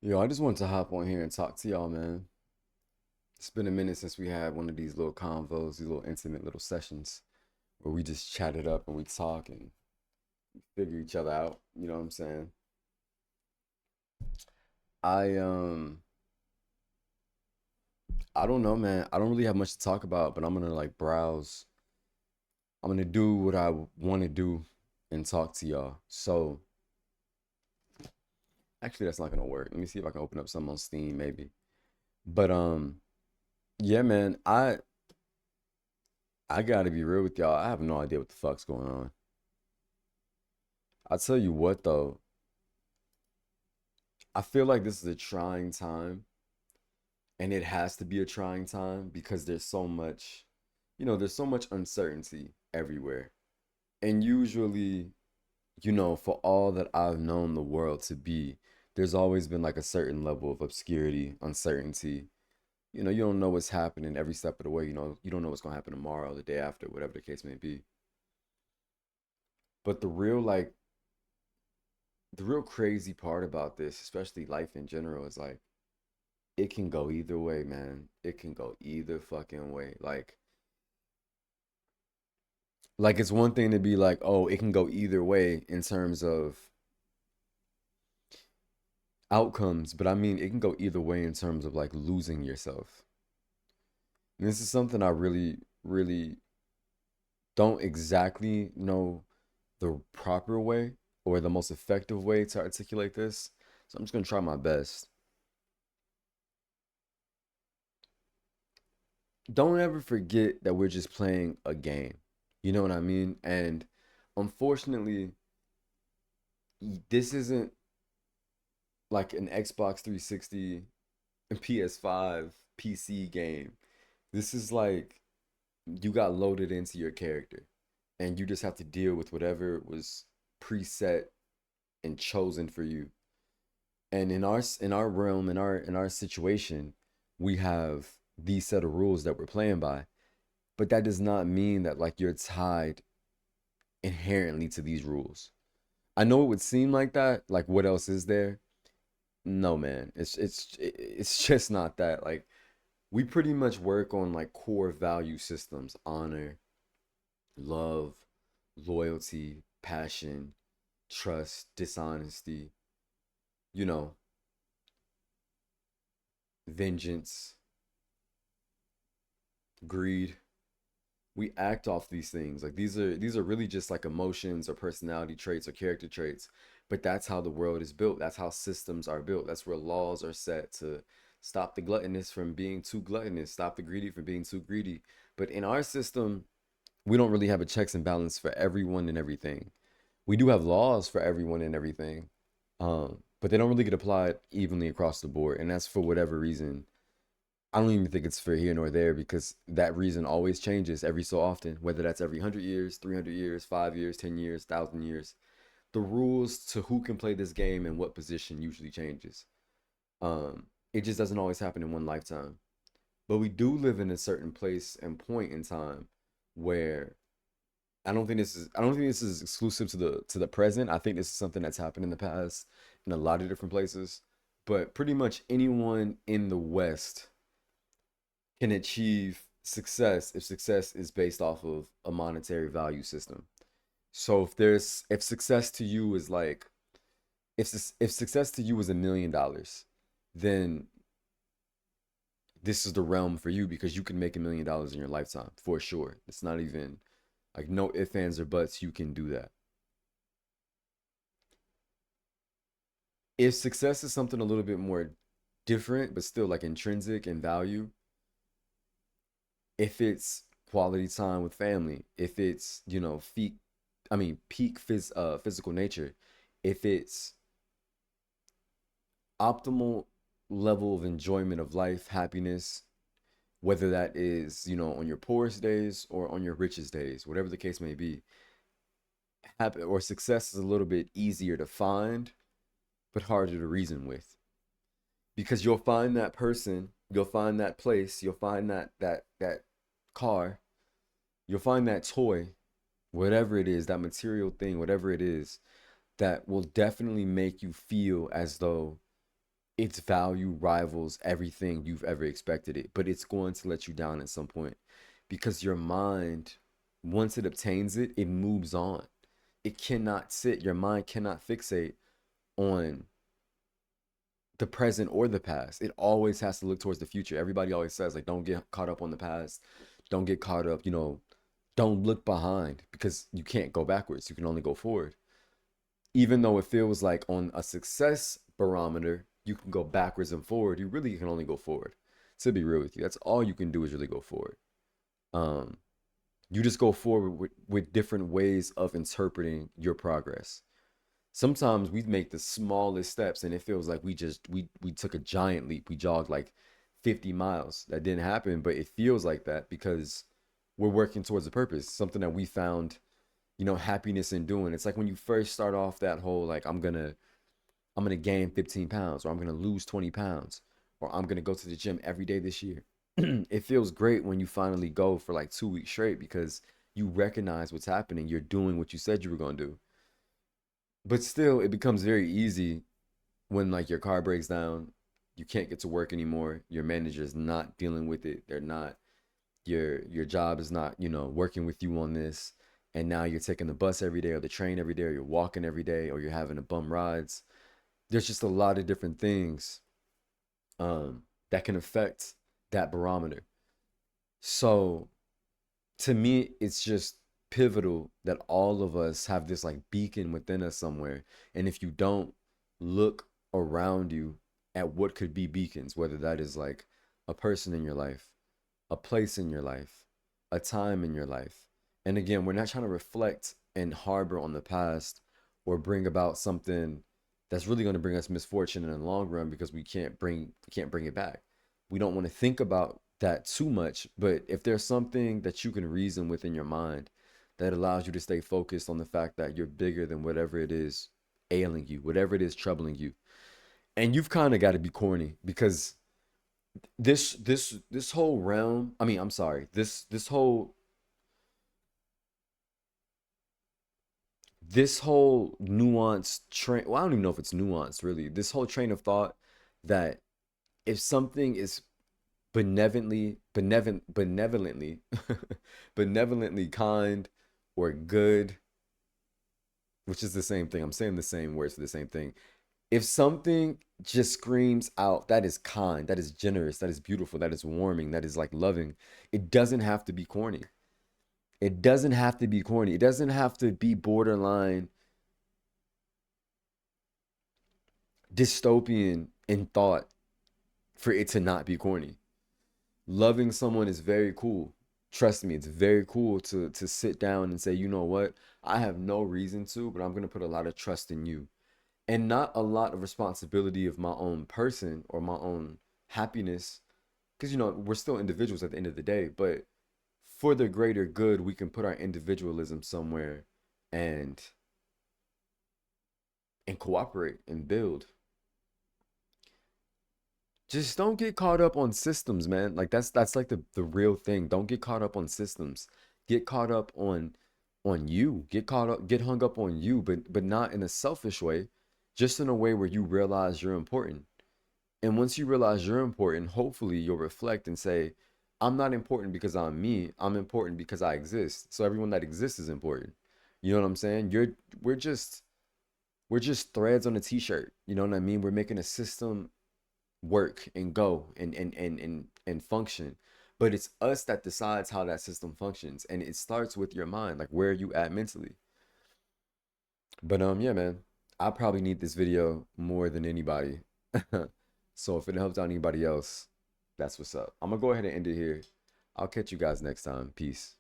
Yo, I just wanted to hop on here and talk to y'all, man. It's been a minute since we had one of these little convos, these little intimate little sessions where we just chat it up and we talk and figure each other out. You know what I'm saying? I um I don't know, man. I don't really have much to talk about, but I'm gonna like browse. I'm gonna do what I want to do and talk to y'all. So actually, that's not gonna work. Let me see if I can open up something on Steam, maybe. But yeah, man. I gotta be real with y'all. I have no idea what the fuck's going on. I tell you what though, I feel like this is a trying time, and it has to be a trying time because there's so much, there's so much uncertainty everywhere. And usually, for all that I've known the world to be, there's always been like a certain level of obscurity, uncertainty. You don't know what's happening every step of the way. You don't know what's gonna happen tomorrow, the day after, whatever the case may be. But the real crazy part about this, especially life in general, is like it can go either way, man. It can go either fucking way. Like it's one thing to be like, oh, it can go either way in terms of outcomes, but I mean it can go either way in terms of like losing yourself. And this is something I really, really don't exactly know the proper way or the most effective way to articulate this. So I'm just gonna try my best. Don't ever forget that we're just playing a game. You know what I mean? And unfortunately, this isn't like an Xbox 360 and PS5 PC game. This is like you got loaded into your character and you just have to deal with whatever was preset and chosen for you. And in our realm, in our situation, we have these set of rules that we're playing by. But that does not mean that like you're tied inherently to these rules. I know it would seem like that. Like what else is there? No, man. It's just not that. Like we pretty much work on like core value systems: honor, love, loyalty, passion, trust, dishonesty, you know, vengeance, greed. We act off these things. Like these are really just like emotions or personality traits or character traits. But that's how the world is built. That's how systems are built. That's where laws are set to stop the gluttonous from being too gluttonous, stop the greedy from being too greedy. But in our system, we don't really have a checks and balance for everyone and everything. We do have laws for everyone and everything, but they don't really get applied evenly across the board, and that's for whatever reason. I don't even think it's for here nor there because that reason always changes every so often, whether that's every 100 years, 300 years, 5 years, 10 years, 1,000 years. The rules to who can play this game and what position usually changes. It just doesn't always happen in one lifetime. But we do live in a certain place and point in time where I don't think this is exclusive to the present. I think this is something that's happened in the past in a lot of different places. But pretty much anyone in the West can achieve success if success is based off of a monetary value system. So if success to you is like if success to you is $1 million, then this is the realm for you because you can make $1 million in your lifetime for sure. It's not even like no ifs, ands, or buts. You can do that. If success is something a little bit more different, but still like intrinsic in value, if it's quality time with family, if it's peak physical nature, if it's optimal level of enjoyment of life, happiness, whether that is on your poorest days or on your richest days, whatever the case may be, happy or success is a little bit easier to find, but harder to reason with because you'll find that person, you'll find that place, you'll find that car, you'll find that toy, whatever it is, that material thing, whatever it is, that will definitely make you feel as though its value rivals everything you've ever expected it, but it's going to let you down at some point because your mind, once it obtains it, it moves on. It cannot sit, your mind cannot fixate on the present or the past. It always has to look towards the future. Everybody always says, like, don't get caught up on the past. Don't get caught up, don't look behind because you can't go backwards. You can only go forward. Even though it feels like on a success barometer, you can go backwards and forward, you really can only go forward. To be real with you, that's all you can do is really go forward. Um, you just go forward with different ways of interpreting your progress. Sometimes we make the smallest steps and it feels like we took a giant leap. We jogged like 50 miles. That didn't happen, but it feels like that because we're working towards a purpose, something that we found, happiness in doing. It's like when you first start off that whole like I'm gonna gain 15 pounds, or I'm gonna lose 20 pounds, or I'm gonna go to the gym every day this year. It feels great when you finally go for like 2 weeks straight because you recognize what's happening. You're doing what you said you were gonna do. But still, it becomes very easy when like your car breaks down, you can't get to work anymore. Your manager's not dealing with it. They're not your job is not, working with you on this. And now you're taking the bus every day or the train every day, or you're walking every day, or you're having to bum rides. There's just a lot of different things that can affect that barometer. So to me, it's just pivotal that all of us have this like beacon within us somewhere. And if you don't look around you at what could be beacons, whether that is like a person in your life, a place in your life, a time in your life. And again, we're not trying to reflect and harbor on the past or bring about something that's really going to bring us misfortune in the long run because we can't bring it back. We don't want to think about that too much, but if there's something that you can reason within your mind that allows you to stay focused on the fact that you're bigger than whatever it is ailing you, whatever it is troubling you. And you've kind of got to be corny because this whole realm, I mean, I'm sorry, this whole nuanced train, well, I don't even know if it's nuanced really, this whole train of thought that if something is benevolently benevolently kind or good, which is the same thing, I'm saying the same words for the same thing. If something just screams out that is kind, that is generous, that is beautiful, that is warming, that is like loving, it doesn't have to be corny. It doesn't have to be corny. It doesn't have to be borderline dystopian in thought for it to not be corny. Loving someone is very cool. Trust me, it's very cool to sit down and say, you know what? I have no reason to, but I'm gonna put a lot of trust in you. And not a lot of responsibility of my own person or my own happiness. Because we're still individuals at the end of the day, but for the greater good, we can put our individualism somewhere and cooperate and build. Just don't get caught up on systems, man. Like that's like the real thing. Don't get caught up on systems. Get caught up on you. Get hung up on you, but not in a selfish way, just in a way where you realize you're important. And once you realize you're important, hopefully you'll reflect and say, I'm not important because I'm me. I'm important because I exist. So everyone that exists is important. You know what I'm saying? We're just we're just threads on a t-shirt. You know what I mean? We're making a system work and go and function. But it's us that decides how that system functions. And it starts with your mind, like where are you at mentally? But yeah, man, I probably need this video more than anybody. So if it helps out anybody else, that's what's up. I'm gonna go ahead and end it here. I'll catch you guys next time. Peace.